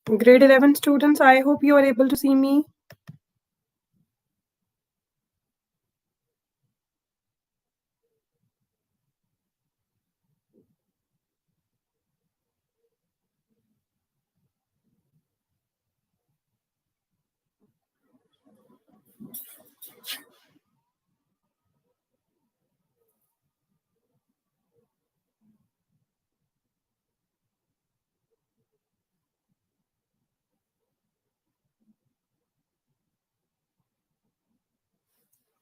Grade 11 students, I hope you are able to see me.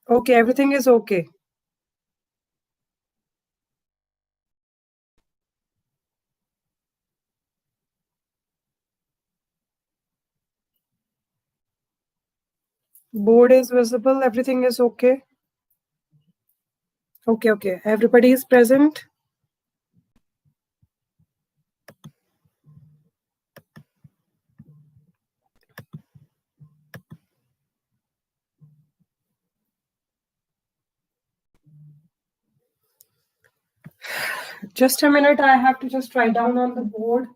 Okay, everything is okay. Board is visible, everything is okay. Okay. Everybody is present. Just a minute, I have to just write down on the board.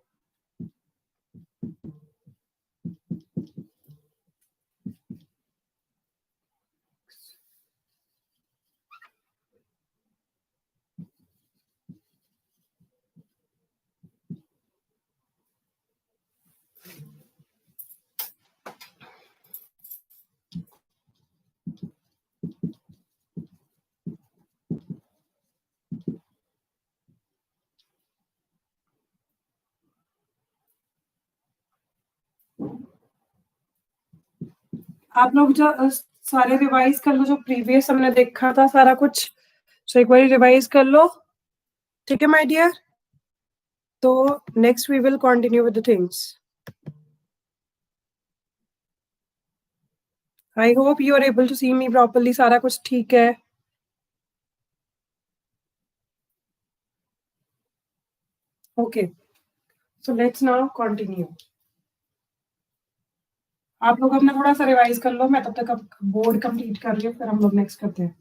आप लोग जो सारे revise कर लो, जो previous हमने देखा था सारा कुछ, सो एक बार रिवाइज कर लो, ठीक है माय डियर? तो next we will continue with the things. I hope you are able to see me properly. सारा कुछ ठीक है? Okay, so let's now continue. आप लोग अपना थोड़ा सा रिवाइज कर लो, मैं तब तक बोर्ड कंप्लीट कर रही हूँ, फिर हम लोग नेक्स्ट करते हैं.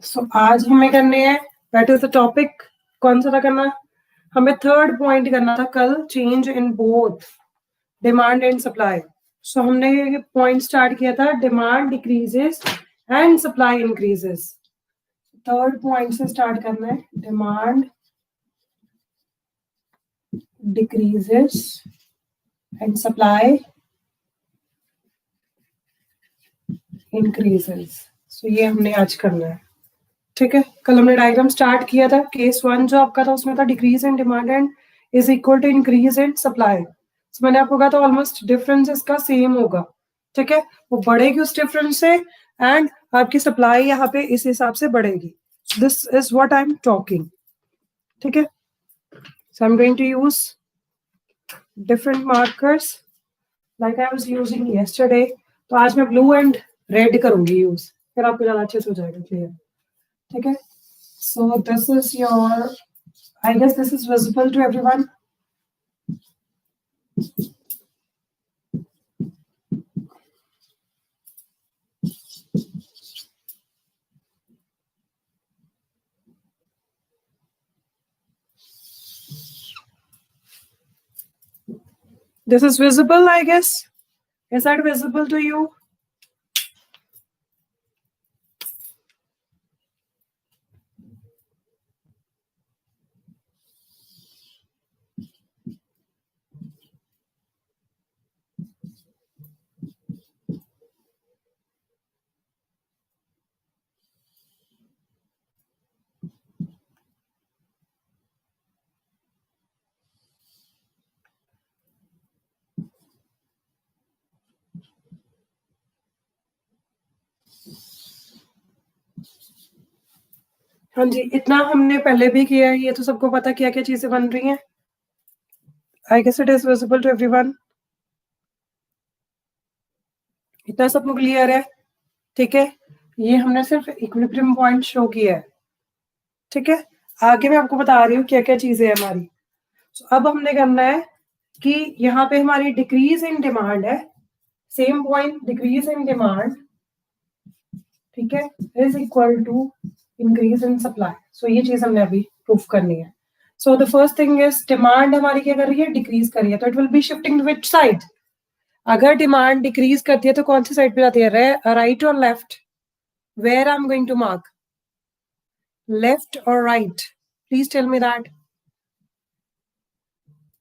सो आज हमें करने हैं, दैट इज द टॉपिक. कौन सा था करना? हमें थर्ड पॉइंट करना था कल, change in both demand and supply. So हमने ये पॉइंट स्टार्ट किया था, demand decreases and supply increases. Third point से स्टार्ट करना है, demand decreases and supply increases. So ये हमने आज करना है, ठीक है? कल हमने डायग्राम स्टार्ट किया था. केस 1 जो आपका था उसमें था decrease in demand and is equal to increase in supply. तो मैंने आपको कहा था ऑलमोस्ट डिफरेंस इसका सेम होगा, ठीक है? वो बढ़ेगी उस डिफरेंस से एंड आपकी सप्लाई यहाँ पे इस हिसाब से बढ़ेगी. This is what I am talking, ठीक है? So I am going to use different markers like I was using yesterday. तो आज मैं ब्लू एंड रेड करूंगी यूज, फिर आपको ज्यादा अच्छे से हो जाएगा क्लियर, ठीक है? So this is your, I guess this is visible to everyone. This is visible, I guess. Is that visible to you? हाँ जी, इतना हमने पहले भी किया है, ये तो सबको पता क्या क्या चीजें बन रही हैं। I guess it is visible to everyone. इतना सबको क्लियर है? ठीक है, ये हमने सिर्फ इक्विलिब्रियम पॉइंट शो किया है। ठीक है, आगे मैं आपको बता रही हूँ क्या क्या चीजें हैं हमारी। So, अब हमने करना है कि यहाँ पे हमारी डिक्रीज इन डिमांड है, same point decrease in demand, ठीक है, is equal to increase in supply. So ये चीज हमने अभी प्रूफ करनी है। So the first thing is demand हमारी क्या कर रही है, डिक्रीज कर रही है, तो it will be shifting which side. अगर डिमांड डिक्रीज करती है तो कौन सी साइड पे जाती है, राइट और left? Where I am going to mark, left और right? Please tell me that.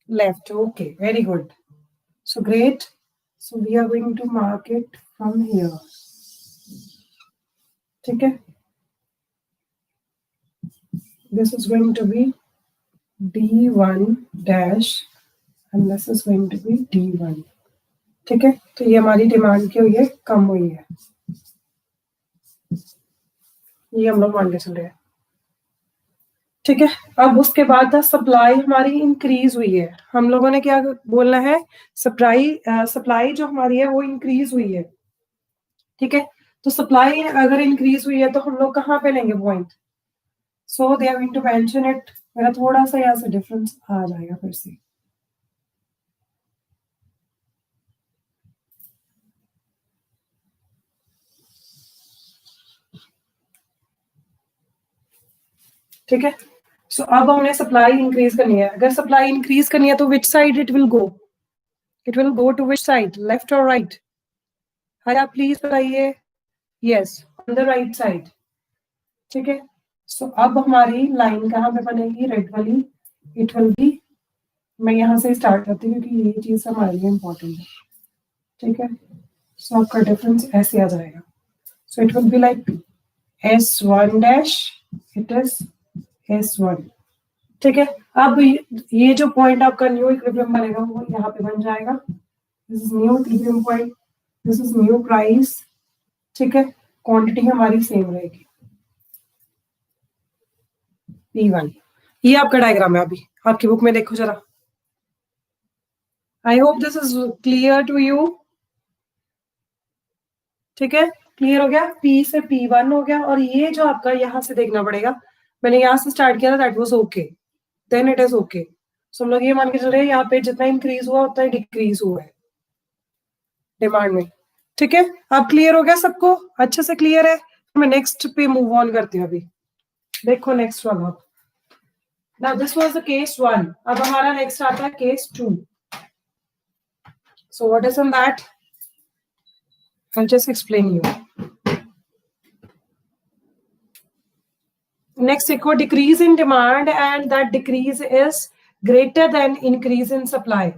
Left. Okay, very good. So great. So we are going to mark it from here. ठीक है, this is going to be D1 dash and this is going to be D1. ठीक है, तो ये हमारी demand की हुई है, कम हुई है, ये हम लोग मान के चल रहे हैं। ठीक है, अब उसके बाद सप्लाई हमारी इंक्रीज हुई है। हम लोगों ने क्या बोलना है, सप्लाई जो हमारी है वो इंक्रीज हुई है। ठीक है, तो सप्लाई अगर इंक्रीज हुई है तो हम लोग कहाँ पे लेंगे point? So they are going to mention it. मेरा थोड़ा सा यहाँ से डिफरेंस आ जाएगा फिर से। ठीक है, सो अब हमने सप्लाई इंक्रीज करनी है। अगर सप्लाई इंक्रीज करनी है तो which side it will go? It will go to which side, left और राइट? हाँ, आप प्लीज बताइए। Yes, on the right side. ठीक है, सो अब हमारी लाइन कहाँ पे बनेगी, रेड वाली? इट विल बी, मैं यहाँ से स्टार्ट करती हूँ क्योंकि ये चीज हमारे लिए इम्पोर्टेंट है। ठीक है, सो आपका डिफरेंस ऐसे आ जाएगा। सो it will be like S1 dash, it is S1। ठीक है, अब ये जो पॉइंट आपका न्यू इक्विलिब्रियम बनेगा वो यहाँ पे बन जाएगा। This is new equilibrium point, this is new price. ठीक है, क्वांटिटी हमारी सेम रहेगी, P1। ये आपका डायग्राम है, अभी आपकी बुक में देखो जरा। I hope this is clear to you. ठीक है, क्लियर हो गया? P से P1 हो गया, और ये जो आपका यहाँ से देखना पड़ेगा, मैंने यहाँ से स्टार्ट किया था, that was okay, then it is okay. So हम लोग ये मान के चल रहे हैं यहाँ पे जितना इंक्रीज हुआ उतना ही डिक्रीज हुआ है डिमांड में। ठीक है, अब क्लियर हो गया सबको, अच्छे से क्लियर है? मैं नेक्स्ट पे मूव ऑन करती हूँ अभी। देखो नेक्स्ट वन अब। Now this was the case 1, अब हमारा नेक्स्ट आता है case 2। So what is in that, I will just explain you. Next देखो, decrease in demand and that decrease is greater than increase in supply.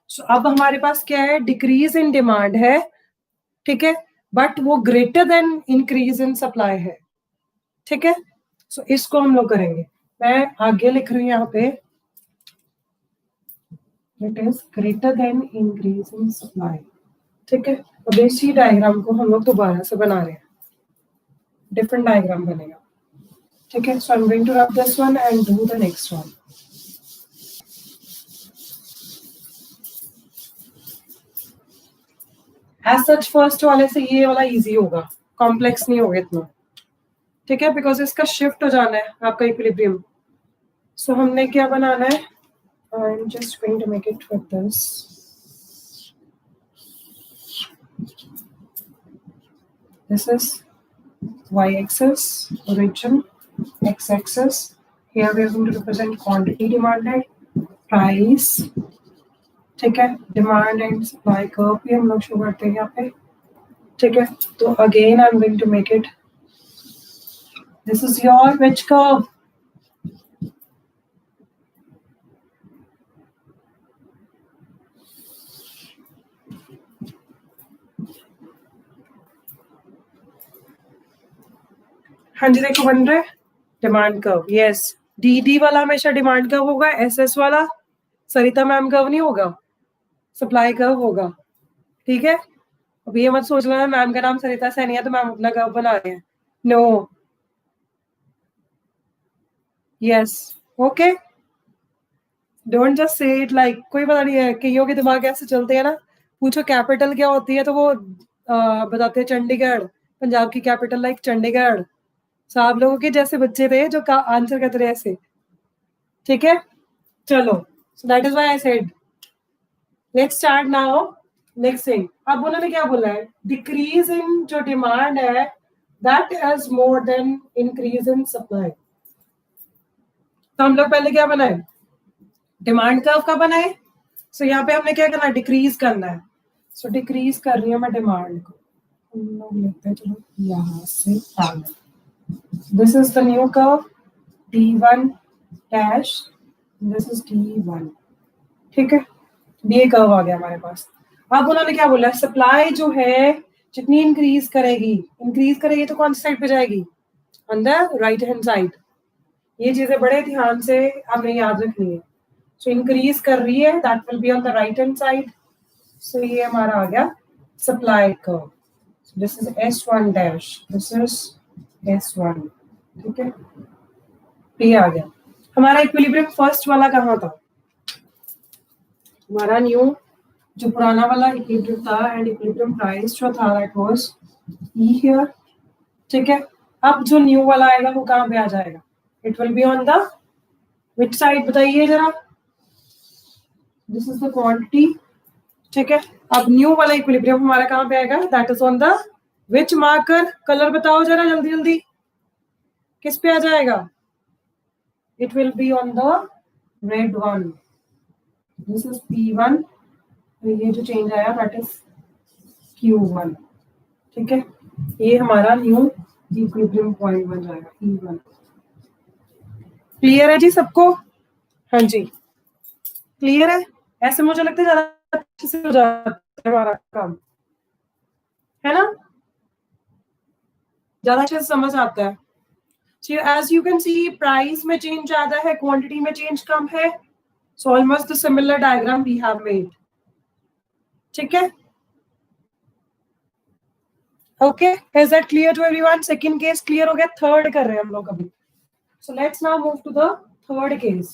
So अब हमारे पास क्या है, decrease in demand है, ठीक है, बट वो greater than increase in supply है। ठीक है, सो इसको हम लोग करेंगे। मैं आगे लिख रही हूँ यहाँ पे, it is greater than increase in supply. ठीक है, अब इसी डायग्राम को हम लोग दोबारा से बना रहे हैं, डिफरेंट डायग्राम बनेगा। ठीक है, so I am going to rub this one and do the next one. As such first वाले से ये वाला इजी होगा, कॉम्प्लेक्स नहीं होगा इतना। ठीक है, बिकॉज इसका शिफ्ट हो जाना है आपका इक्विलिब्रियम। सो हमने क्या बनाना है, I am just going to make it with this. This is y-axis, origin, x-axis. Here we are going to represent quantity demanded, price, ठीक है, डिमांड एंड सप्लाई कर्व भी हम लोग शो करते हैं यहाँ पे। ठीक है, तो again I am going to make it, this is your which curve, हाँ जी देखो बन रहा है डिमांड कर्व। यस, डी वाला हमेशा डिमांड कर्व होगा, SS वाला सरिता मैम कर्व नहीं होगा, सप्लाई कर्व होगा। ठीक है, अब ये मत सोच लेना मैम का नाम सरिता सैनी है तो मैम अपना कर्व बना रहे हैं, no. Yes, okay, don't just say it like, कोई पता नहीं है कईयों के दिमाग ऐसे चलते हैं ना, पूछो कैपिटल क्या होती है तो वो बताते हैं चंडीगढ़, पंजाब की कैपिटल लाइक चंडीगढ़। सो आप लोगों के जैसे बच्चे थे जो आंसर करते रहे ऐसे, ठीक है, चलो, so that is why I said let's start now. Next thing, अब उन्होंने क्या बोला है, डिक्रीज इन जो डिमांड है that is more than increase in supply. तो हम लोग पहले क्या बनाए, डिमांड कर्व का बनाए। सो यहाँ पे हमने क्या करना है, डिक्रीज करना है। सो डिक्रीज कर रही हूँ मैं डिमांड को, हम लोग लेते हैं, चलो यहाँ से this is the new curve D1 dash, this is D1, ठीक है, ये कर्व आ गया हमारे पास। अब उन्होंने क्या बोला, सप्लाई जो है जितनी इंक्रीज करेगी तो कौन सी साइड पे जाएगी, on the right hand side. ये चीजें बड़े ध्यान से हमें याद रखनी है। सो इंक्रीज कर रही है, that will be on the right hand side. So ये हमारा आ गया supply curve, this is S1 dash, this is S1, ठीक है, ये आ गया। हमारा इक्विलिब्रियम फर्स्ट वाला कहाँ था, हमारा न्यू जो पुराना वाला इक्विलिब्रियम था एंड इक्विलिब्रियम प्राइस जो था दैट वाज ई हियर, ठीक है। अब जो न्यू वाला आएगा वो कहाँ पे आ जाएगा, it will be on the which side बताइए जरा, दिस इज द क्वांटिटी, ठीक है। अब न्यू वाला इक्विलिब्रियम हमारा कहाँ पे आएगा, that is on the which marker, colour बताओ जरा जल्दी जल्दी, किस पे आ जाएगा, it will be on the red one, this is P1, ये जो चेंज आया दैट इज Q1, ठीक है, ये हमारा न्यू इक्विलिब्रियम पॉइंट बन जाएगा E1। क्लियर है जी सबको, हाँ जी क्लियर है, ऐसे मुझे लगता है ज्यादा अच्छे से हो जाता है हमारा काम, है ना, ज्यादा अच्छे से समझ आता है। So as you can see, price में चेंज ज्यादा है, क्वांटिटी में चेंज कम है। So almost the similar diagram we have made, ठीक है, okay, is that clear to everyone? Second case clear हो गया, थर्ड कर रहे हैं हम लोग अभी। So let's now move to the third case.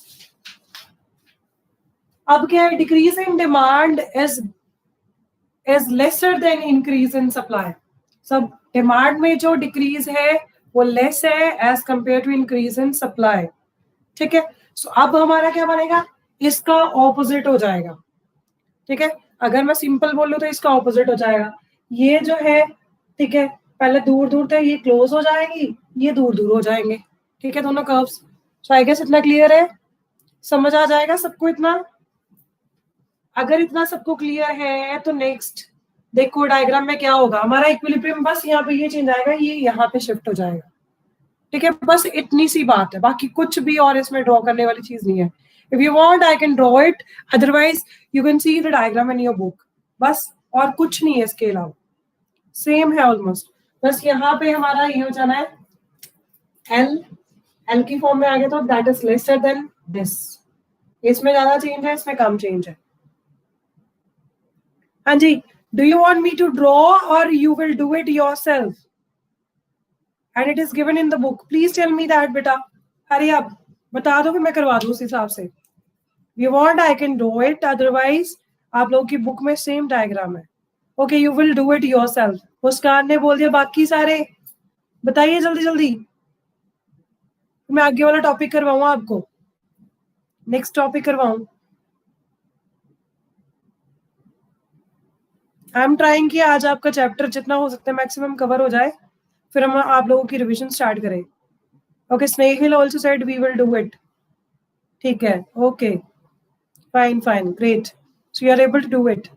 अब क्या है, decrease in demand is lesser than increase in supply. सब डिमांड में जो डिक्रीज है वो लेस है as compare to increase in supply, ठीक है। सो अब हमारा क्या बनेगा, इसका ऑपोजिट हो जाएगा, ठीक है। अगर मैं सिंपल बोलूं तो इसका ऑपोजिट हो जाएगा, ये जो है, ठीक है, पहले दूर दूर थे, ये क्लोज हो जाएंगी, ये दूर दूर हो जाएंगे, ठीक है, दोनों कर्व्स। सो आई गेस इतना क्लियर है, समझ आ जाएगा सबको इतना। अगर इतना सबको क्लियर है तो नेक्स्ट देखो डायग्राम में क्या होगा, हमारा इक्विलिब्रियम बस यहाँ पे ये चेंज आएगा, ये यहाँ पे शिफ्ट हो जाएगा, ठीक है, बस इतनी सी बात है, बाकी कुछ भी और इसमें ड्रॉ करने वाली चीज नहीं है। If you want I can draw it, otherwise you can see the diagram in your book, बस और कुछ नहीं है इसके अलावा, सेम है ऑलमोस्ट। बस यहाँ पे हमारा ये हो जाना है एल की फॉर्म में आ गया तो that is lesser than this, इसमें ज्यादा चेंज है, इसमें कम चेंज है। हाँ जी, do you want me to draw और you will do it yourself and it is given in the book, please tell me that बेटा, अरे आप बता दो फिर मैं करवा दूं उस हिसाब से। you want I can do it, otherwise आप लोगों की बुक में सेम डायग्राम है। okay, you will do it yourself। मुस्कान ने बोल दिया, बाकी सारे बताइए जल्दी जल्दी, मैं आगे वाला टॉपिक करवाऊं आपको, नेक्स्ट टॉपिक करवाऊं। आई एम ट्राइंग कि आज आपका चैप्टर जितना हो सकता है मैक्सिमम कवर हो जाए, फिर हम आप लोगों की रिवीजन स्टार्ट करें। Okay, Snehil also said we will do it, ठीक है, okay fine fine great, so you are able to do it.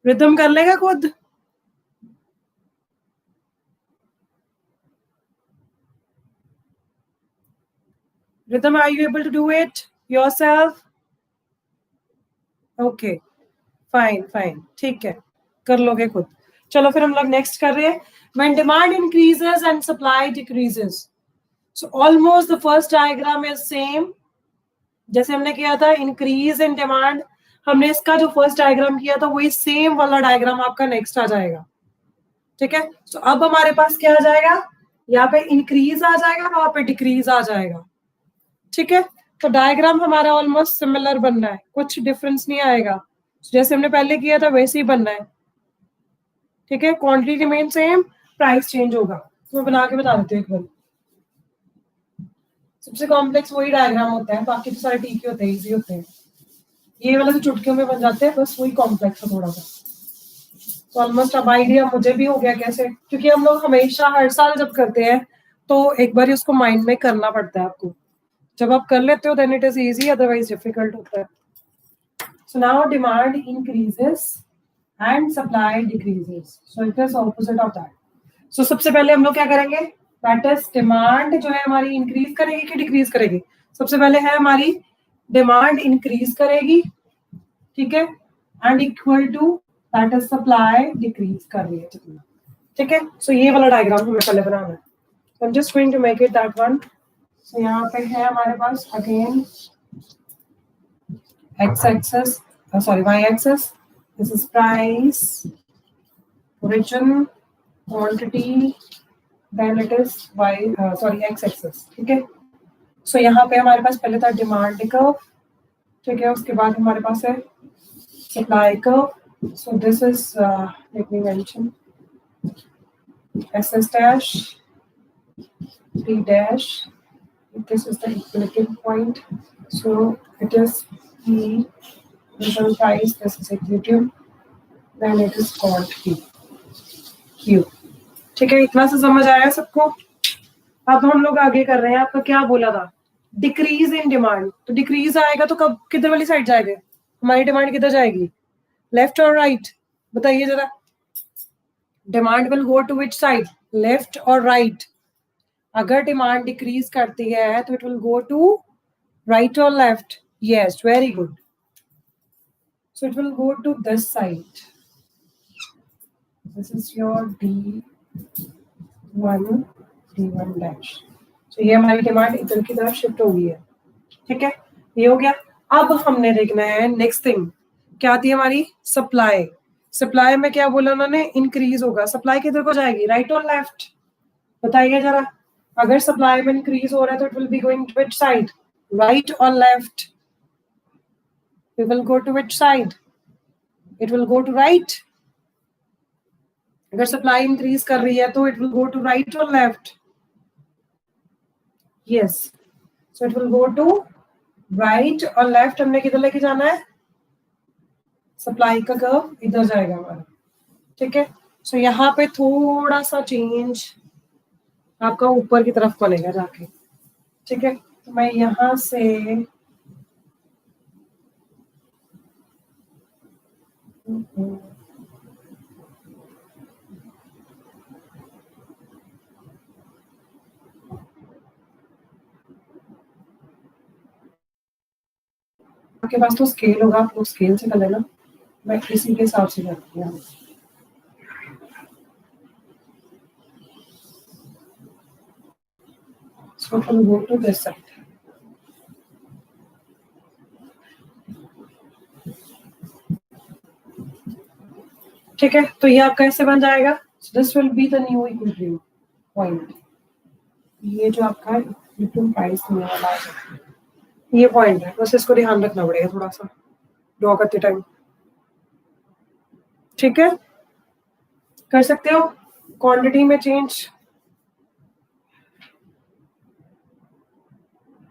Ridham कर लेगा खुद, Ridham are you able to do it yourself, okay fine fine, ठीक है, कर लोगे खुद। चलो फिर हम लोग नेक्स्ट कर रहे हैं, when demand increases and supply decreases. So almost the first diagram is same जैसे हमने किया था, इंक्रीज इन डिमांड, हमने इसका जो फर्स्ट डायग्राम किया था वही सेम वाला डायग्राम आपका नेक्स्ट आ जाएगा, ठीक है। तो अब हमारे पास क्या आ जाएगा, यहाँ पे इंक्रीज आ जाएगा, वहां पे डिक्रीज आ जाएगा, ठीक है, तो डायग्राम हमारा ऑलमोस्ट सिमिलर बनना है, कुछ डिफरेंस नहीं आएगा, जैसे हमने पहले किया था वैसे ही बनना है। ठीक है, quantity remain same, price change होगा। तो मैं बना के बता देती हूँ एक बार। सबसे कॉम्प्लेक्स वही डायग्राम होता है, बाकी तो सारे ठीक ही होते हैं, इजी होते हैं। ये वाला तो चुटकियों में बन जाते हैं, बस वही कॉम्प्लेक्स है थोड़ा सा। तो ऑलमोस्ट अब आइडिया मुझे भी हो गया कैसे, क्योंकि हम लोग हमेशा हर साल जब करते हैं तो एक बार उसको माइंड में करना पड़ता है आपको। जब आप कर लेते हो then it is easy, otherwise difficult होता है। So now demand increases and supply decreases, so it is opposite of that. So सबसे पहले हम लोग क्या करेंगे, दैट इज डिमांड जो है हमारी इंक्रीज करेगी कि डिक्रीज करेगी। सबसे पहले है हमारी डिमांड इंक्रीज करेगी, ठीक है, and equal to that is supply decrease कर रही है जितना। ठीक है, सो ये वाला डायग्राम हमें पहले बनाना है। I am just going to make it that one. So यहाँ पे है हमारे पास again X axis, sorry Y axis, this is price, origin, quantity, then it is Y sorry X axis. ठीक है, सो यहाँ पे हमारे पास पहले था डिमांड कर्व, ठीक है, उसके बाद हमारे पास है supply curve. So this is let me mention SS dash, P dash, this is the equilibrium point, so it is P result price, this is equilibrium, then it is called Q। ठीक है, इतना से समझ आया सबको। अब हम लोग आगे कर रहे हैं, आपका क्या बोला था, डिक्रीज इन डिमांड। तो डिक्रीज आएगा तो कब किधर वाली साइड जाएगा, हमारी डिमांड किधर जाएगी, लेफ्ट और राइट, बताइए जरा। Demand will go to which side, left और राइट। अगर डिमांड डिक्रीज करती है तो it will go to right और left, yes very good. So it will go to this side, this is your D1 dash. तो ये हमारी demand इधर की तरफ शिफ्ट हो गई है। ठीक है, ये हो गया। अब हमने देखना है नेक्स्ट थिंग, क्या आती है हमारी सप्लाई। सप्लाई में क्या बोला उन्होंने, इंक्रीज होगा। सप्लाई किधर को जाएगी, राइट और लेफ्ट, बताइए जरा। अगर सप्लाई में इंक्रीज हो रहा है तो it will be going to which side, right और left. We will go to which side, it will go to right. अगर सप्लाई इंक्रीज कर रही है तो it will go to right और left, yes. So it will go to right और left. हमने किधर लेके जाना है, सप्लाई का कर्व इधर जाएगा हमारा। ठीक है, सो यहाँ पे थोड़ा सा चेंज आपका ऊपर की तरफ बनेगा जाके। ठीक है, तो मैं यहाँ से आपके पास तो स्केल होगा, आप लोग स्केल से कर लेना, मैं इसी के हिसाब से करती हूँ। So it will go to this side। ठीक है, तो ये आपका ऐसे बन जाएगा। This will be the new equilibrium point. ये जो आपका इक्विलिब्रियम प्राइस होने वाला है, ये पॉइंट है, बस इसको ध्यान रखना पड़ेगा थोड़ा सा ड्रॉ करते टाइम। ठीक है, कर सकते हो। क्वांटिटी में चेंज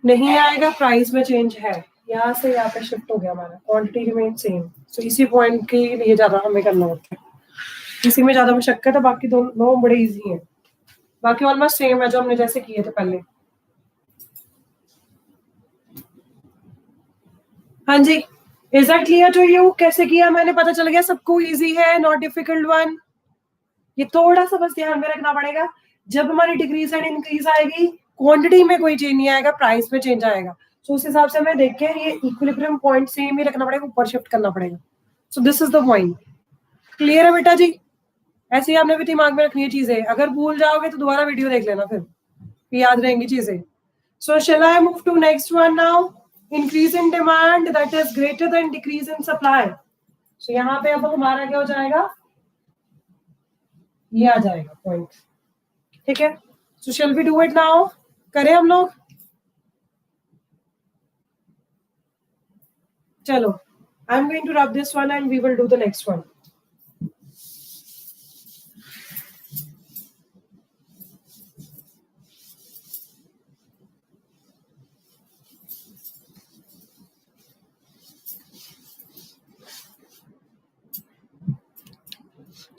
नहीं आएगा, प्राइस में चेंज है। यहाँ से यहाँ पे शिफ्ट हो गया हमारा, क्वांटिटी रिमेन सेम। सो इसी पॉइंट के लिए ज्यादा हमें करना होता है, इसी में ज्यादा मशक्कत है, बाकी दोनों बड़े इजी हैं। बाकी ऑलमोस्ट सेम है जो हमने जैसे किए थे पहले। हाँ जी, is that clear to you, कैसे किया मैंने, पता चल गया सबको, इजी है, नॉट डिफिकल्ट वन। ये थोड़ा सा बस ध्यान में रखना पड़ेगा, जब हमारी डिक्रीज एंड इंक्रीज आएगी क्वांटिटी में कोई चेंज नहीं आएगा, प्राइस में चेंज आएगा। सो उस हिसाब से हमें देख के ये इक्विलिब्रियम पॉइंट सेम ही रखना पड़ेगा, ऊपर शिफ्ट करना पड़ेगा। So this is the point. Clear है बेटा जी, ऐसे ही आपने भी दिमाग में रखनी है चीजें, अगर भूल जाओगे तो दोबारा वीडियो देख लेना, फिर याद रहेंगी चीजें। So shall I move to next one now, increase in demand that is greater than decrease in supply. So यहाँ पे अब हमारा क्या हो जाएगा, ये आ जाएगा पॉइंट। ठीक है, so shall we do it now, करें हम लोग। चलो, I am going to rub this one and we will do the next one.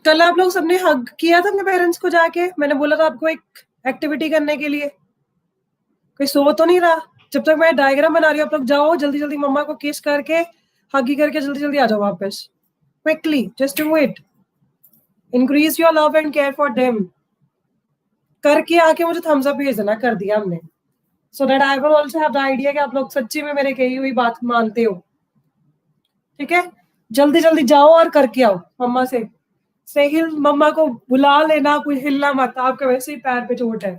कल आप लोग सबने हग किया था अपने पेरेंट्स को जाके. मैंने बोला था आपको एक एक्टिविटी करने के लिए. कोई सो तो नहीं रहा? जब तक मैं डायग्राम बना रही हूँ आप लोग जाओ जल्दी जल्दी मम्मा को किस करके हगी करके जल्दी जल्दी आ जाओ वापस. Quickly, just do it. Increase your love and care for them. करके आके मुझे थम्स अप भेज देना. कर दिया हमने. So that I will also have the idea कि आप लोग सच्ची में मेरे कही हुई बात मानते हो. ठीक है, जल्दी जल्दी जाओ और करके आओ मम्मा से. हिल मम्मा को बुला लेना, कोई हिलना मत. आपके वैसे ही पैर पे चोट है.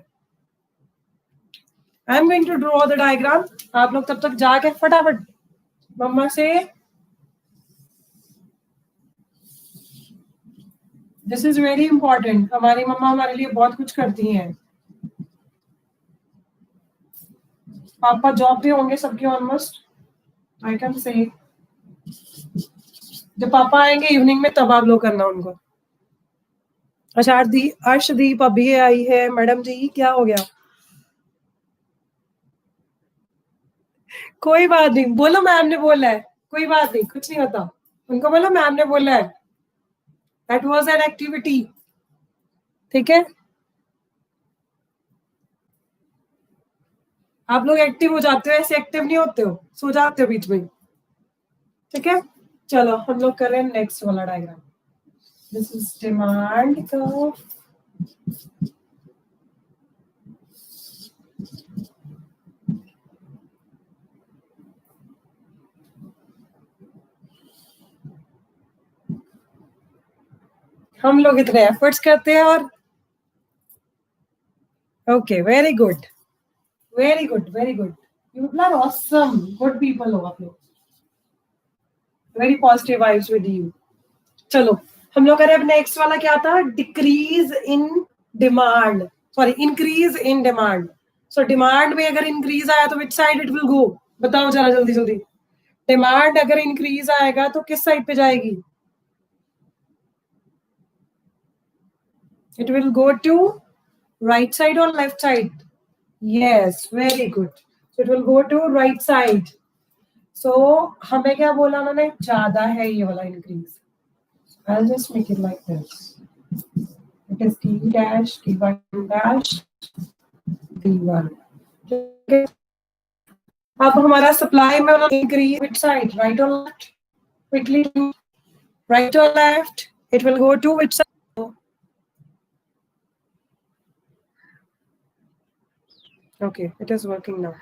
I am going to draw the diagram. आप लोग तब तक जाके फटाफट मम्मा से. This is very important. हमारी मम्मा हमारे लिए बहुत कुछ करती हैं. पापा जॉब पे होंगे सबके ऑलमोस्ट. आई कैन से जब पापा आएंगे इवनिंग में तब आप लोग करना उनको. अच्छा, अर्शदीप अभी आई है. मैडम जी क्या हो गया? कोई बात नहीं, बोलो मैम ने बोला है. कोई बात नहीं, कुछ नहीं होता. उनको बोलो मैम ने बोला है. That was an activity. ठीक है, आप लोग एक्टिव हो जाते हो, ऐसे एक्टिव नहीं होते हो, सो जाते हो बीच में. ठीक है, चलो हम लोग कर रहे हैं नेक्स्ट वाला diagram. This is demand curve. हम लोग इतने एफर्ट्स करते हैं और okay, very good very good very good. You are awesome, good people हो आप लोग. Very positive vibes with you. चलो हम लोग करें. अब नेक्स्ट वाला क्या था? Decrease in demand, sorry increase in demand. So demand में अगर इंक्रीज आया तो which side it will go? बताओ जरा जल्दी जल्दी. डिमांड अगर इंक्रीज आएगा तो किस साइड पे जाएगी? It will go to right side और left side? Yes, very good. So it will go to right side. So हमें क्या बोला उन्होंने? ज्यादा है ये वाला increase. I'll just make it like this. It is D dash, D1 dash, D1. Okay. अब हमारा सप्लाई में increase which side, right or left? Quickly, right or left? It will go to which side? Okay, it is working now.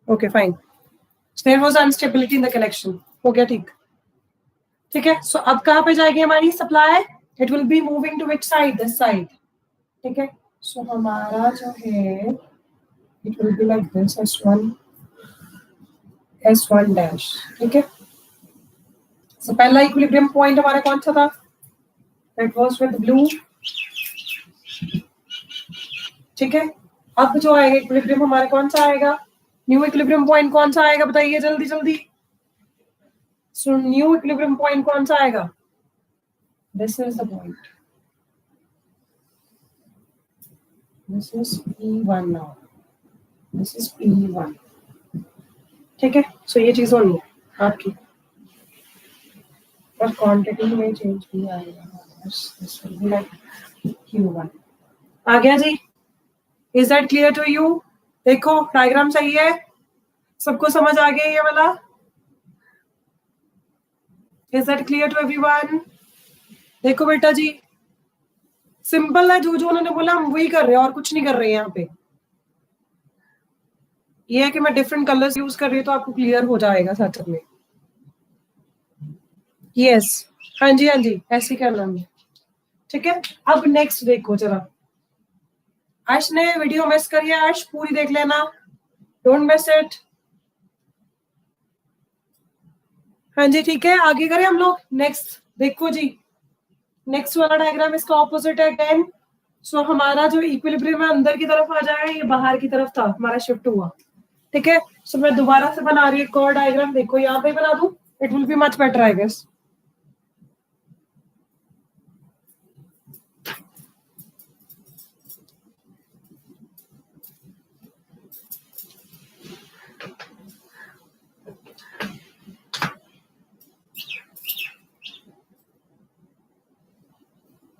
Okay, fine. So there was instability in the connection. हो गया ठीक. ठीक है, सो अब कहाँ पे जाएगी हमारी supply? It will be moving to which side? This side. ठीक है, सो हमारा जो है it will be like this. S1 dash. ठीक है, सो पहला इक्विलिब्रियम पॉइंट हमारा कौन सा था? That was with blue. ठीक है, अब जो आएगा इक्विलिब्रियम हमारा कौन सा आएगा? न्यू इक्विलिब्रियम पॉइंट कौन सा आएगा? बताइए जल्दी जल्दी. सो न्यू इक्विलिब्रियम पॉइंट कौन सा आएगा? This is the point. This is P1 now. This is P1. ठीक है, सो ये चीज होनी है आपकी. और क्वांटिटी में चेंज भी आएगा. This will be like Q1. आ गया जी? Is that clear to you? देखो डायग्राम सही है, सबको समझ आ गया ये वाला? Is that clear to everyone? देखो बेटा जी, सिंपल है. जो जो उन्होंने बोला हम वही कर रहे हैं और कुछ नहीं कर रहे हैं यहाँ पे. ये है कि मैं डिफरेंट कलर्स यूज कर रही हूँ तो आपको क्लियर हो जाएगा साथ में. यस, हाँ जी हाँ जी, ऐसे ही करना है. ठीक है, अब नेक्स्ट देखो जरा. आश ने वीडियो मिस करी है, आश पूरी देख लेना. Don't miss it. हाँ जी ठीक है, आगे करें हम लोग. नेक्स्ट देखो जी, नेक्स्ट वाला डायग्राम इसका ऑपोजिट है अगेन. सो हमारा जो इक्विलिब्रियम है अंदर की तरफ आ जाएगा, ये बाहर की तरफ था हमारा शिफ्ट हुआ. ठीक है, सो मैं दोबारा से बना रही हूँ एक और डायग्राम, देखो यहाँ पे बना दूं, it will be much better I guess.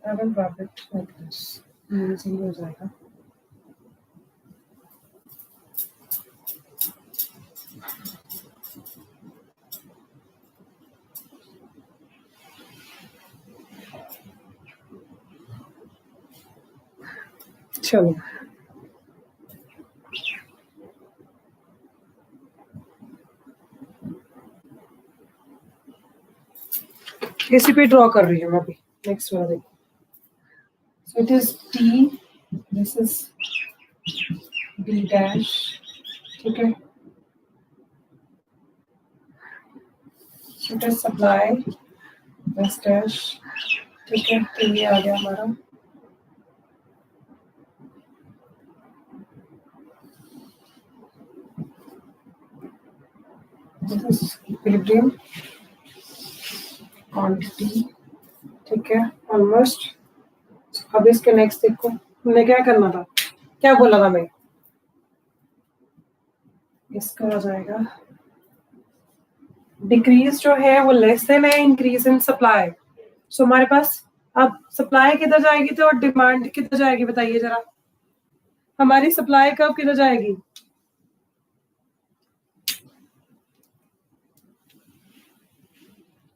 I will wrap it like this. Easy हो जाएगा। चलो इसी पे ड्रॉ कर रही हूँ मैं अभी, नेक्स्ट वाला देखो। सो it is T, this is D dash, ठीक है, it is supply this dash, ठीक है, तो ये आ गया हमारा। दिस इज इक्विलिब्रियम क्वांटिटी, ठीक है, ऑलमोस्ट। अब इसके नेक्स्ट देखो, हमने क्या करना था, क्या बोला था मैं, इसका आ जाएगा डिक्रीज जो है वो लेस देन है इंक्रीज इन सप्लाई। सो हमारे पास अब सप्लाई किधर जाएगी तो डिमांड किधर जाएगी, बताइए जरा, हमारी सप्लाई कब किधर जाएगी,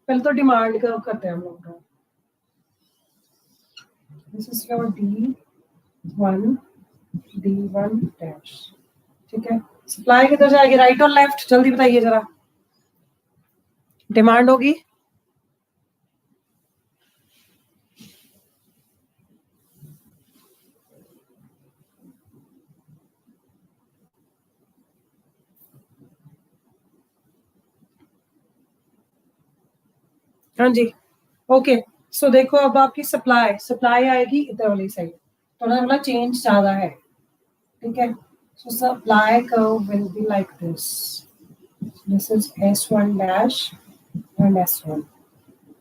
पहले तो डिमांड कब करते हैं हम लोग। This is your D1 D1 dash, ठीक है, सप्लाई किधर जाएगी, राइट और लेफ्ट, जल्दी बताइए जरा, डिमांड होगी, हाँ जी, ओके। सो देखो अब आपकी सप्लाई सप्लाई आएगी इधर वाली साइड, थोड़ा थोड़ा चेंज ज्यादा है, ठीक है, सो supply curve will be like this, this is S1 dash and S1,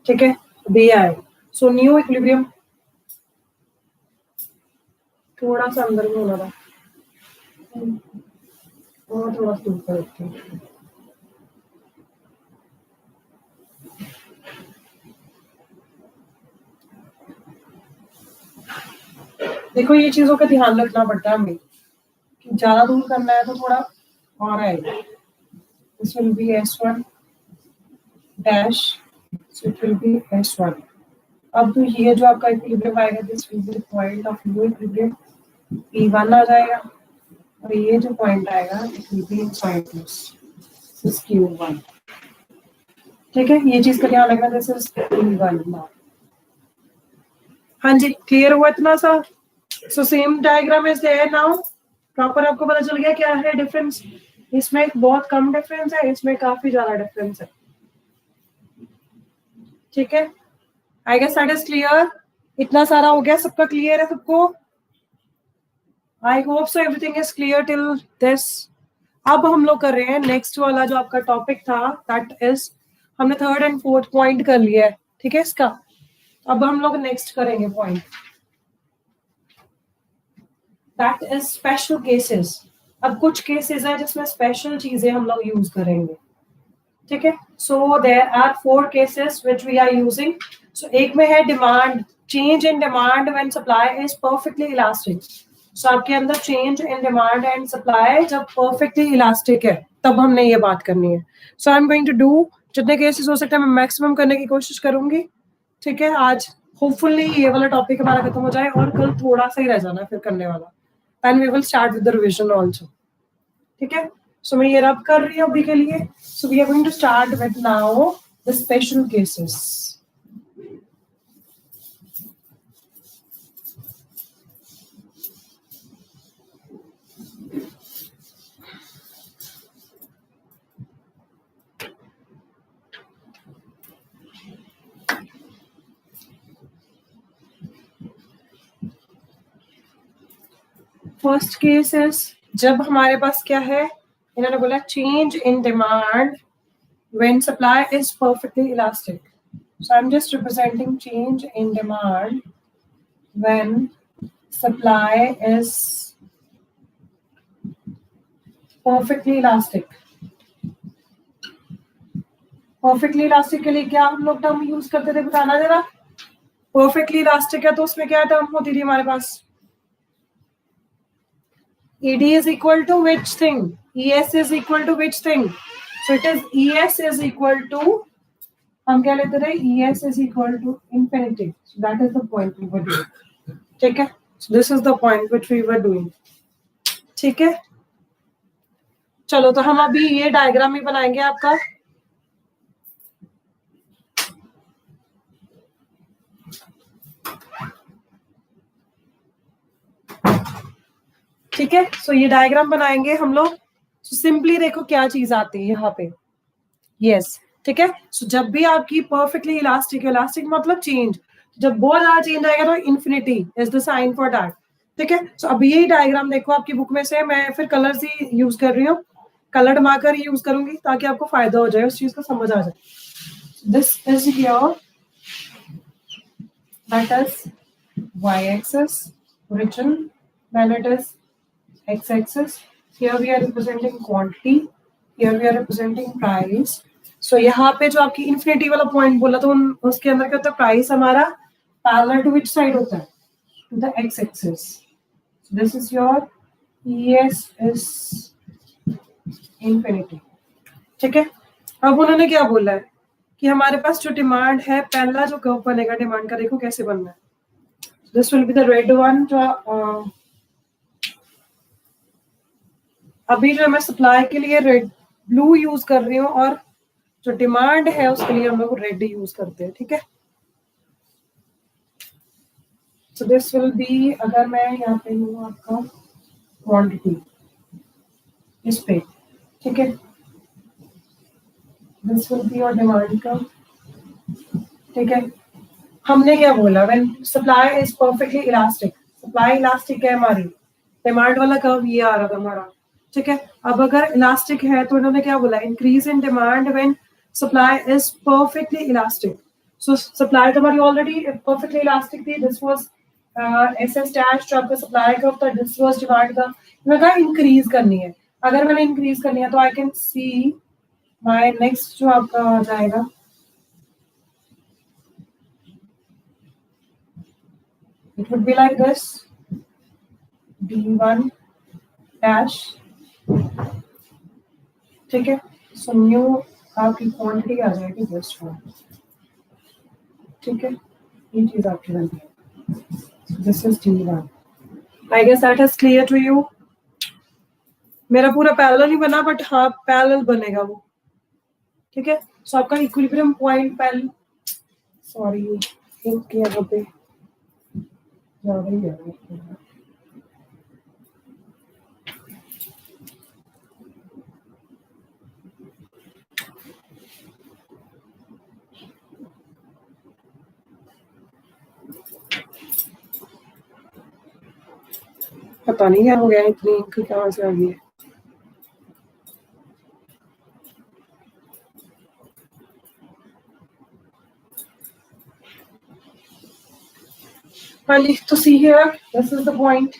ठीक है, बी आए। सो न्यू इक्विलिब्रियम, थोड़ा सा अंदर में होना था, और थोड़ा सा ऊपर रखते हैं। देखो ये चीजों का ध्यान रखना पड़ता है हमें, कि ज्यादा दूर करना है तो थोड़ा और आएगा, this will B S1 dash, so it will B S1। अब तो ये जो आपका इक्विलिब्रियम आएगा, this will be the point of new equilibrium, P1 आ जाएगा, और ये जो पॉइंट आएगा it will be inside this Q1, ठीक है, ये चीज का ध्यान रखना, दिस इज P1 नाउ। हाँ जी, क्लियर हुआ इतना सा। So same diagram is there now, proper आपको पता चल गया क्या है डिफरेंस, इसमें बहुत कम डिफरेंस है, इसमें काफी ज्यादा डिफरेंस है, ठीक है, I guess that is clear, इतना सारा हो गया, सबका क्लियर है सबको, I hope so everything is clear till this. अब हम लोग कर रहे हैं नेक्स्ट वाला जो आपका टॉपिक था, दैट इज, हमने थर्ड एंड फोर्थ पॉइंट कर लिया है, ठीक है इसका, अब हम लोग नेक्स्ट करेंगे point, that is special cases. अब कुछ केसेस है जिसमें स्पेशल चीजें हम लोग यूज करेंगे, ठीक है, so there are 4 cases which we are using. So एक में है demand, change in demand when supply is perfectly elastic. So आपके अंदर change in demand and supply जब परफेक्टली इलास्टिक है तब हमने ये बात करनी है। So I am going to do, जितने केसेस हो सकते हैं मैं मैक्सिमम करने की कोशिश करूंगी, ठीक है, आज होपफुली ये वाला टॉपिक हमारा खत्म हो जाए और कल थोड़ा सा ही रह जाना फिर करने वाला, and we will start with the revision also, ठीक है। सो मैं ये रब कर रही हूँ अभी के लिए। So we are going to start with now the special cases. First case is जब हमारे पास क्या है, इन्होंने बोला change in demand when supply is perfectly elastic. So I'm just representing change in demand when supply is perfectly elastic. Perfectly elastic के लिए क्या हम लोग टर्म यूज करते थे, बताना जरा. Perfectly elastic है तो उसमें क्या टर्म होती थी हमारे पास? ED is equal to which thing? ES is equal to which thing? So it is ES is equal to, हम क्या लेते थे? ES is equal to infinity. So that is the point we were doing. ठीक है? So this is the point which we were doing. ठीक है? चलो तो हम अभी ये डायग्राम ही बनाएंगे आपका. ठीक है, सो ये डायग्राम बनाएंगे हम लोग. सो सिंपली देखो क्या चीज आती है यहाँ पे. यस, ठीक है. सो जब भी आपकी परफेक्टली इलास्टिक, इलास्टिक मतलब चेंज, जब बहुत ज्यादा चेंज आएगा तो infinity is the sign for that. ठीक है, सो अब यही डायग्राम देखो आपकी बुक में से. मैं फिर कलर्स ही यूज कर रही हूँ, कलर्ड मार्कर यूज करूंगी ताकि आपको फायदा हो जाए, उस चीज को समझ आ जाए. This is your, that is y axis written, then it is x-axis. Here we are representing quantity. Here we are representing price. So यहाँ पे जो आपकी infinity वाला point बोला तो उसके अंदर क्या होता है? Price हमारा parallel to which side होता है? To the x-axis. So this is your ES is infinity. ठीक है. अब उन्होंने क्या बोला है कि हमारे पास जो डिमांड है, पहला जो कर्व बनेगा डिमांड का, देखो कैसे बनना है. This will be the red one. जो अभी जो मैं सप्लाई के लिए रेड ब्लू यूज कर रही हूँ और जो डिमांड है उसके लिए हम लोग रेड यूज करते हैं. ठीक है, सो दिस विल बी, अगर मैं यहाँ पे लूँ आपका क्वांटिटी इस पे, ठीक है, दिस विल बी और डिमांड का. ठीक है, हमने क्या बोला? When supply is perfectly elastic, supply elastic है हमारी, डिमांड वाला कर्व ये आ रहा था हमारा. ठीक है, अब अगर इलास्टिक है तो इन्होंने क्या बोला? Increase in demand when supply is perfectly elastic. So supply तो हमारी ऑलरेडी परफेक्टली इलास्टिक थी. दिस वाज एसएस डैश जो आपका सप्लाई कर्व था, दिस वाज डिमांड का. मैंने कहा इंक्रीज करनी है. अगर मैंने इंक्रीज करनी है तो I can see my next जो आपका आ जाएगा, it would be like this, D1 dash. ठीक है, सो न्यू आपकी क्वांटिटी आ जाएगी दिस वन. ठीक है, ये चीज आपकी बनती है. This is D1. I guess that is clear to you. मेरा पूरा पैरेलल नहीं बना बट हाँ पैरेलल बनेगा वो. ठीक है, सो आपका इक्विलिब्रियम पॉइंट पैरेलल, सॉरी इनकी जगह पे ज्यादा ही है. पता नहीं क्या हो गया, इतनी इंक कहाँ से आ गई है. हाँ जी, तो see here, this is the point.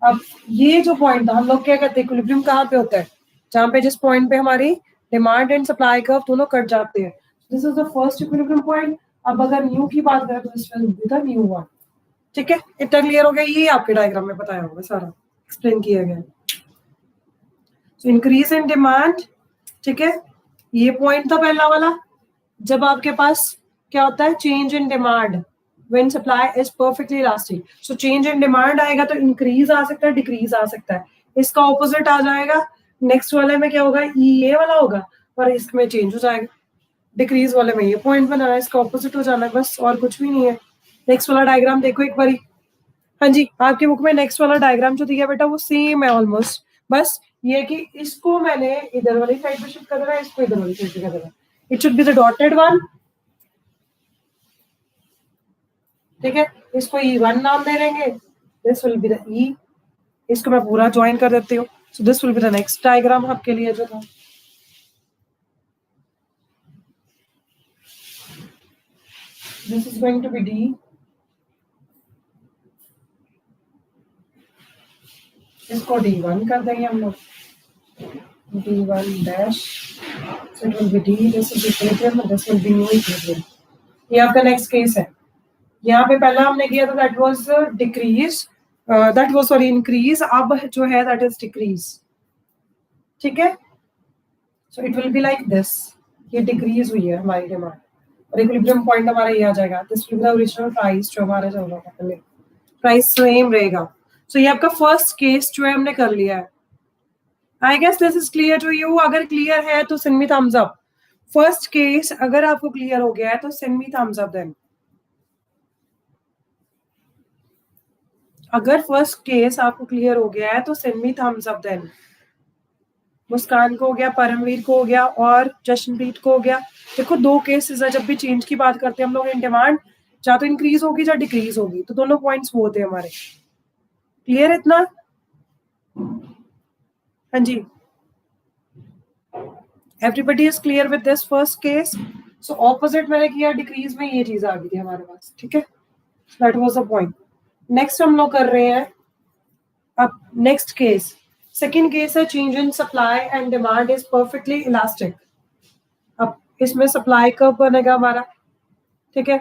अब ये जो पॉइंट था, हम लोग क्या कहते हैं इक्विलिब्रियम कहाँ पे होता है? जहाँ पे जिस पॉइंट पे हमारी डिमांड एंड सप्लाई कर्व दोनों कट जाते हैं. This is the first equilibrium point. अब अगर न्यू की बात करें तो this will be the new one. ठीक है, इतना क्लियर हो गया? ये आपके डायग्राम में बताया होगा, सारा एक्सप्लेन किया गया. सो इंक्रीज इन डिमांड, ठीक है, ये पॉइंट था पहला वाला. जब आपके पास क्या होता है? Change in demand when supply is perfectly elastic. So change in demand आएगा तो increase आ सकता है, decrease आ सकता है. इसका opposite आ जाएगा. नेक्स्ट वाले में क्या होगा? ये वाला होगा और इसमें चेंज हो जाएगा. डिक्रीज वाले में ये पॉइंट बनाना है, इसका ऑपोजिट हो जाना है, बस और कुछ भी नहीं है. नेक्स्ट वाला डायग्राम देखो एक बारी. हाँ जी, आपकी बुक में नेक्स्ट वाला डायग्राम जो दिया बेटा वो सेम है ऑलमोस्ट. बस ये कि इसको मैंने इधर वाली साइड पे शिफ्ट कर देना है, इसको इधर वाली साइड पे कर देना. It should be the dotted one. ठीक है, इसको E1 नाम दे देंगे. This will be the E. इसको मैं पूरा ज्वाइन कर देती हूँ. So this will be the next diagram आपके लिए जो था. This is going to be D. इसको D1 कर देंगे हम लोग. D1 dash. So it will be D. This is equilibrium and this will be new equilibrium. ये आपका next case है. यहाँ पे पहला हमने किया था that was decrease. That was sorry increase. अब जो है that is decrease. ठीक है. So it will be like this. ये decrease हुई है हमारी डिमांड और इक्विलिब्रियम पॉइंट हमारा ये आ जाएगा. This will be the original price जो हमारा चल रहा था पहले. प्राइस सेम रहेगा. सो ये आपका फर्स्ट केस जो है हमने कर लिया है. I guess this is clear to you. अगर क्लियर है तो send me thumbs up. First case अगर आपको क्लियर हो गया है तो send me thumbs up then. अगर फर्स्ट केस आपको क्लियर हो गया है तो send me thumbs up then. Muskan को हो गया, परमवीर को हो गया और जशनप्रीत को हो गया. देखो दो केसेस है. जब भी चेंज की बात करते हैं हम लोग इन डिमांड, या तो इंक्रीज होगी या डिक्रीज होगी. तो दोनों पॉइंट्स वो होते हैं हमारे. क्लियर है इतना? हाँ जी, everybody is clear with this first case. So opposite मैंने किया, डिक्रीज में ये चीज आ गई थी हमारे पास. ठीक है, that was the point. Next हम लोग कर रहे हैं अब नेक्स्ट केस. सेकेंड केस है change in supply and demand is perfectly elastic. अब इसमें सप्लाई कर्व बनेगा हमारा. ठीक है,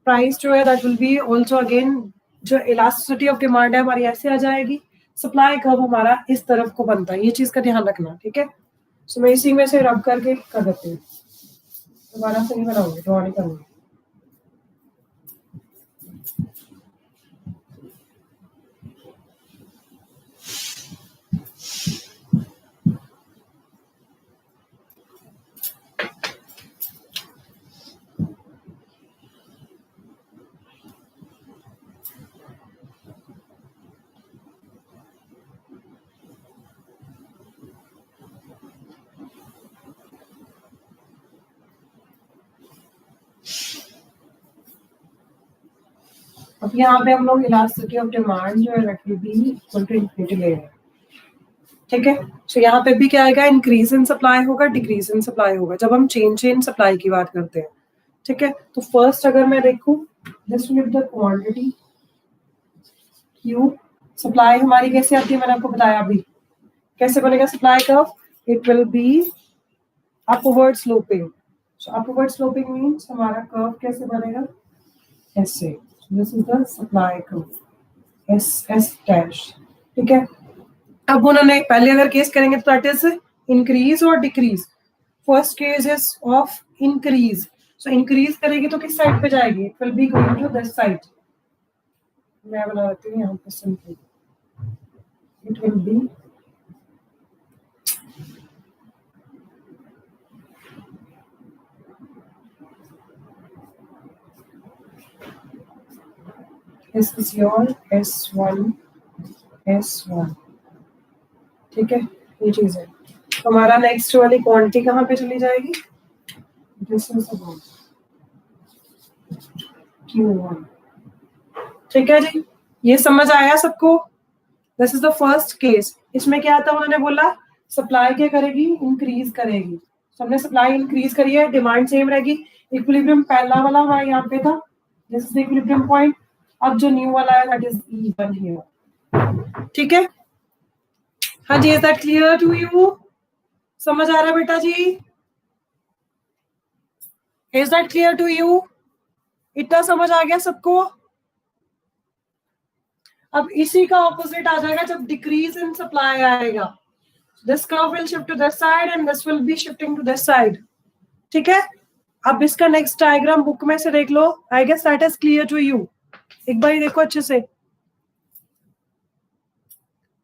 प्राइस जो है that will B also again जो इलास्टिसिटी ऑफ डिमांड है हमारी ऐसे आ जाएगी. सप्लाई कर्व हमारा इस तरफ को बनता है. ये चीज का ध्यान रखना. ठीक है, सो मैं इसी में से रब करके कर देती हूँ. दोबारा से नहीं बनाऊंगी, ड्रॉ नहीं करूंगी. अब यहाँ पे हम लोग इलास्टिसिटी ऑफ डिमांड जो है that will be equal to infinity ले रहे हैं. ठीक है, सो यहाँ पे भी क्या आएगा, इंक्रीज इन सप्लाई होगा, डिक्रीज इन सप्लाई होगा जब हम चेंज इन सप्लाई की बात करते हैं. ठीक है, तो फर्स्ट अगर मैं देखूं this will be the quantity Q. Supply हमारी कैसे आती है मैंने आपको बताया अभी. कैसे बनेगा supply curve? It will be upward sloping. So upward sloping means हमारा कर्व कैसे बनेगा, ऐसे. This is the supply curve S S dash. ठीक है, अब उन्होंने पहले अगर केस करेंगे तो दैट इज इंक्रीज और decrease. First case is of increase. So increase करेगी तो किस साइड पे जाएगी? It will be going to this side. मैं बना देती हूँ यहाँ पे simple. It will B this is your S1 S1. ठीक है, ये चीज है. हमारा नेक्स्ट वाली क्वांटिटी कहाँ पे चली जाएगी? This is about Q1. ठीक है जी, ये समझ आया सबको? This is the first case. इसमें क्या था, उन्होंने बोला सप्लाई क्या करेगी, इंक्रीज करेगी. तो हमने सप्लाई इंक्रीज करी है, डिमांड सेम रहेगी. इक्विलिब्रियम पहला वाला हमारा यहाँ पे था, this is the equilibrium point. अब जो न्यू वाला है दैट इज E1 हियर. ठीक है, हाँ जी, is that clear to you? समझ आ रहा है बेटा जी? Is that clear to you? इतना समझ आ गया सबको? अब इसी का ऑपोजिट आ जाएगा जब डिक्रीज इन सप्लाई आएगा. This curve will shift to this side and this will be shifting to this side. ठीक है, अब इसका नेक्स्ट डायग्राम बुक में से देख लो. I guess that is clear to you. एक बार देखो अच्छे से.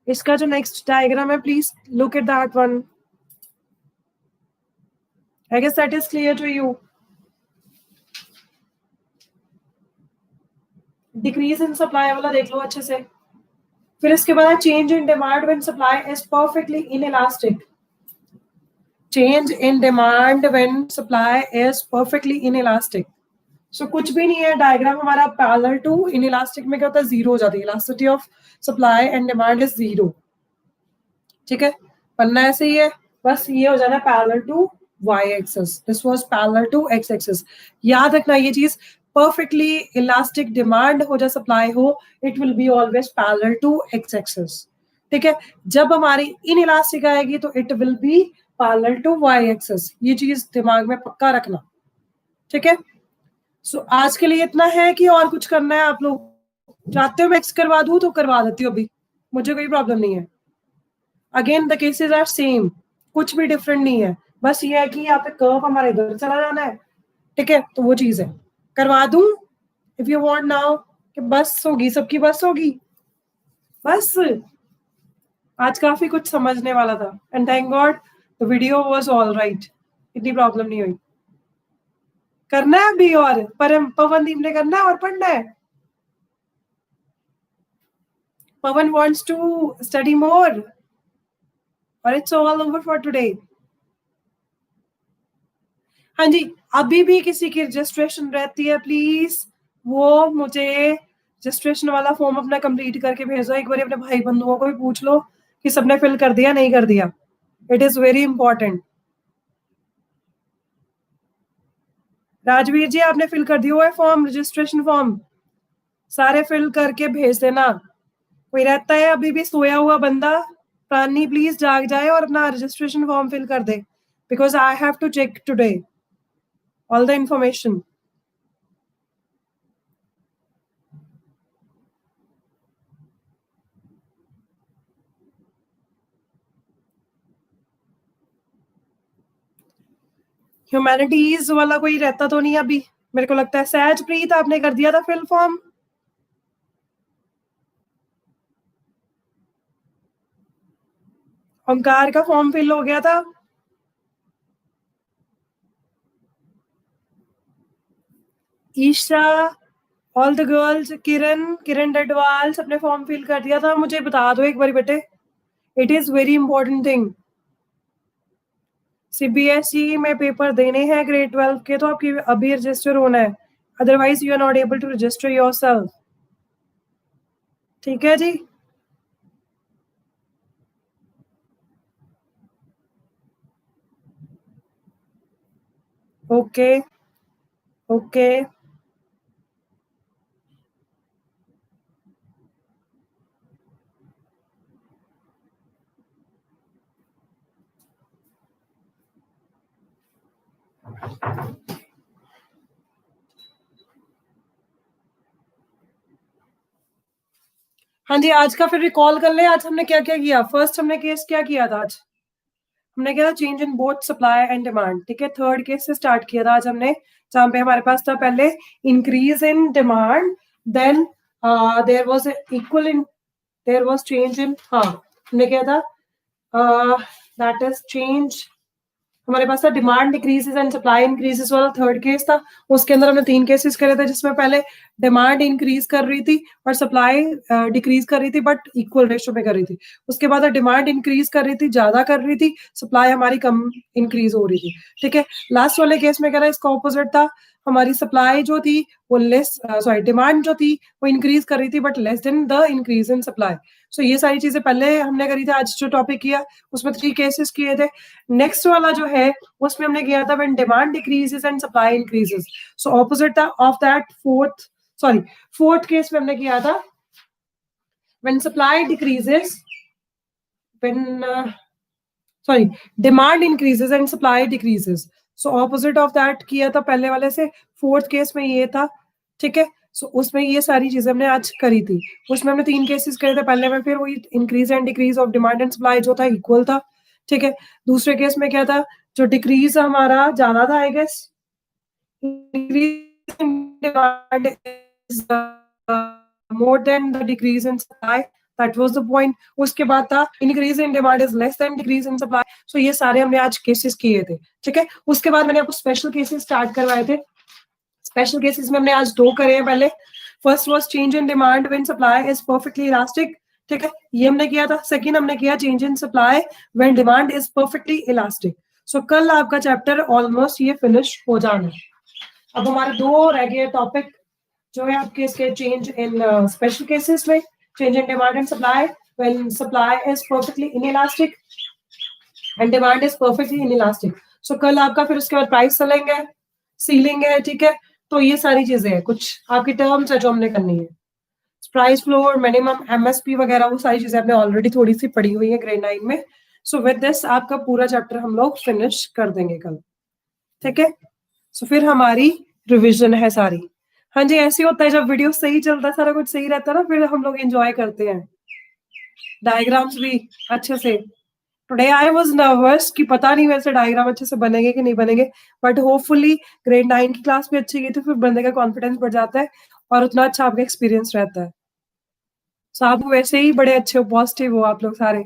इसका जो नेक्स्ट डायग्राम है please look at that one. I guess that is clear to you. Decrease in supply वाला देख लो अच्छे से. फिर इसके बाद change in demand when supply is perfectly inelastic. Change in demand when supply is perfectly inelastic. So कुछ भी नहीं है, डायग्राम हमारा पैरेलल टू इनइलास्टिक में क्या होता है, जीरो हो जाती है. Elasticity of supply and demand is zero. ठीक है, पन्ना ऐसे ही है, बस ये हो जाना parallel to Y axis, this was parallel to X axis. याद रखना ये चीज, परफेक्टली इलास्टिक डिमांड हो या सप्लाई हो, it will be always parallel to X axis. ठीक है, जब हमारी इन इलास्टिक आएगी तो it will be parallel to Y axis, ये चीज दिमाग में पक्का रखना। ठीक है, सो आज के लिए इतना है कि और कुछ करना है आप लोग चाहते हो मैं एक्स करवा दूं तो करवा देती हूँ अभी, मुझे कोई प्रॉब्लम नहीं है। Again the cases are same, कुछ भी डिफरेंट नहीं है, बस ये है कि यहाँ पे कर्व हमारे इधर चला जाना है। ठीक है, तो वो चीज है, करवा दूं इफ यू वांट नाउ, कि बस होगी सबकी बस होगी, बस आज काफी कुछ समझने वाला था and thank God the video was all right, इतनी प्रॉब्लम नहीं हुई। करना है अभी और पवनदीप ने करना है और पढ़ना है। Pawan wants to study more, or it's all over for today. हाँ जी, अभी भी किसी की रजिस्ट्रेशन रहती है प्लीज वो मुझे रजिस्ट्रेशन वाला फॉर्म अपना कंप्लीट करके भेजो। एक बार अपने भाई बंधुओं को भी पूछ लो कि सबने फिल कर दिया नहीं कर दिया, it is very important. Rajveer ji आपने फिल कर दिया हुआ है फॉर्म, रजिस्ट्रेशन फॉर्म सारे फिल करके भेज देना। कोई रहता है अभी भी सोया हुआ बंदा, प्राणी प्लीज जाग जाए और अपना रजिस्ट्रेशन फॉर्म फिल कर दे, because I have to check today all the information. Humanities वाला कोई रहता तो नहीं अभी, मेरे को लगता है सहजप्रीत आपने कर दिया था फिल फॉर्म। ओंकार का फॉर्म फिल हो गया था। ईशा, ऑल द गर्ल्स, किरण डडवाल सबने फॉर्म फिल कर दिया था। मुझे बता दो एक बार बेटे, it is very important thing. CBSE में पेपर देने हैं ग्रेड 12 के तो आपकी अभी रजिस्टर होना है, otherwise you are not able to register yourself. ठीक है जी, ओके ओके। हाँ जी, आज का फिर रिकॉल कर ले, आज हमने क्या क्या किया। फर्स्ट हमने केस क्या किया था, आज हमने किया था change in both supply and demand. ठीक है, थर्ड केस से स्टार्ट किया था आज हमने, जहां पे हमारे पास था पहले increase in demand, then there was equal in, there was change in, हाँ हमने किया था दैट इज चेंज, हमारे पास था demand decreases and supply increases वाला थर्ड केस था। उसके अंदर हमने 3 केसेस करे थे, जिसमें पहले डिमांड इंक्रीज कर रही थी और सप्लाई डिक्रीज कर रही थी, बट इक्वल रेशो में कर रही थी। उसके बाद डिमांड इंक्रीज कर रही थी, ज्यादा कर रही थी, सप्लाई हमारी कम इंक्रीज हो रही थी। ठीक है, लास्ट वाले केस में कह रहा है इसका ऑपोजिट था, हमारी सप्लाई जो थी वो लेस, सॉरी डिमांड जो थी वो इंक्रीज कर रही थी but less than the increase in supply. So ये सारी चीजें पहले हमने करी थी, आज जो टॉपिक किया उसमें 3 केसेस किए थे। नेक्स्ट वाला जो है उसमें हमने किया था when demand decreases and supply increases, so opposite था ऑफ दैट फोर्थ केस में हमने किया था when supply decreases, when demand increases and supply decreases, so opposite of that किया था पहले वाले से। फोर्थ केस में ये था। ठीक है, सो उसमें ये सारी चीजें हमने आज करी थी। उसमें हमने 3 केसेस करे थे पहले में, फिर वही increase and decrease of demand and supply जो था इक्वल था। ठीक है, दूसरे केस में क्या था, जो डिक्रीज हमारा ज्यादा था I guess, increase in demand is more than the decrease in supply, that was the point। उसके बाद था increase in demand is less than decrease in supply। so ये सारे हमने आज केसेस किए थे। ठीक है, उसके बाद मैंने आपको स्पेशल केसेस स्टार्ट करवाए थे। स्पेशल केसेस में हमने आज 2 करे हैं पहले। First was change in demand when supply is perfectly elastic. ठीक है, ये हमने किया था। सेकंड हमने किया change in supply when demand is perfectly elastic. So कल आपका चैप्टर ऑलमोस्ट ये फिनिश हो जाना है। अब हमारे 2 रह गए टॉपिक जो है आपके इसके, चेंज इन स्पेशल केसेस में, change in demand and supply, when supply is perfectly inelastic and demand is perfectly inelastic. So कल आपका फिर उसके बाद प्राइस सेलिंग है, सीलिंग है, ठीक है? तो ये सारी चीजें हैं, कुछ आपकी टर्म्स है जो हमने करनी है. प्राइस फ्लोर, मिनिमम एमएसपी वगैरह वो सारी चीजें आपने ऑलरेडी थोड़ी सी पढ़ी हुई है ग्रेड 9 में. सो विद दिस आपका पूरा चैप्टर हम लोग फिनिश कर देंगे कल, ठीक है? सो फिर हमारी रिविजन है सारी. हाँ जी, ऐसे होता है जब वीडियो सही चलता है, सारा कुछ सही रहता है ना, फिर हम लोग एंजॉय करते हैं. डायग्राम्स भी अच्छे से. टुडे आई वाज नर्वस कि पता नहीं वैसे डायग्राम अच्छे से बनेंगे कि नहीं बनेंगे, बट होपफुली ग्रेड 9 की क्लास भी अच्छी गई तो फिर बंदे का कॉन्फिडेंस बढ़ जाता है और उतना अच्छा आपका एक्सपीरियंस रहता है. सो आप वैसे ही बड़े अच्छे हो, पॉजिटिव हो आप लोग सारे.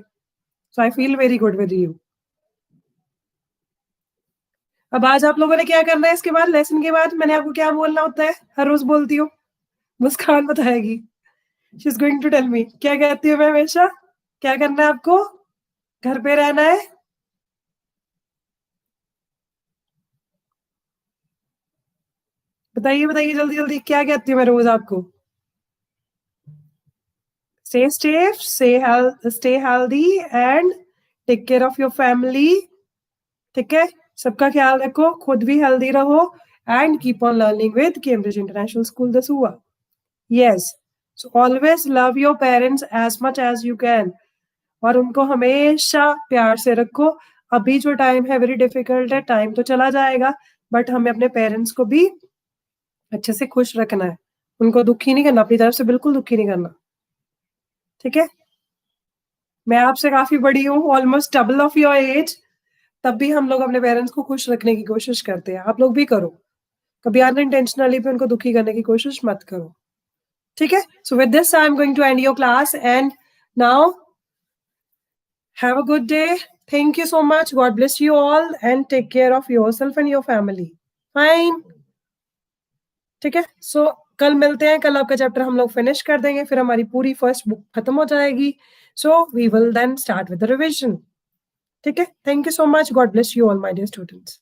So I feel very good with you. अब आज आप लोगों ने क्या करना है इसके बाद, लेसन के बाद मैंने आपको क्या बोलना होता है, हर रोज बोलती हूँ, मुस्कान बताएगी. She is going to tell me. क्या कहती हूँ मैं हमेशा, क्या करना है आपको, घर पे रहना है, बताइए बताइए जल्दी जल्दी, क्या कहती हूँ मैं रोज आपको? Stay safe, stay healthy and take care of your family. ठीक है, सबका ख्याल रखो, खुद भी हेल्दी रहो and keep on learning with Cambridge International School Dasuya. Yes, so always love your parents as much as you can. और उनको हमेशा प्यार से रखो. अभी जो टाइम है वेरी डिफिकल्ट है, टाइम तो चला जाएगा, बट हमें अपने पेरेंट्स को भी अच्छे से खुश रखना है. उनको दुखी नहीं करना, अपनी तरफ से बिल्कुल दुखी नहीं करना, ठीक है? मैं आपसे काफ़ी बड़ी हूँ, almost double of your age, तब भी हम लोग अपने पेरेंट्स को खुश रखने की कोशिश करते हैं. आप लोग भी करो. कभी अनइंटेंशनली भी उनको दुखी करने की कोशिश मत करो, ठीक है? So with this I am going to end your class and now have a good day. Thank you so much. God bless you all and take care of yourself and your family. Fine. ठीक है? सो कल मिलते हैं. कल आपका chapter हम लोग finish कर देंगे, फिर हमारी पूरी फर्स्ट बुक खत्म हो जाएगी. So we will then start with the revision. ठीक है? Thank you so much. God bless you all my dear students.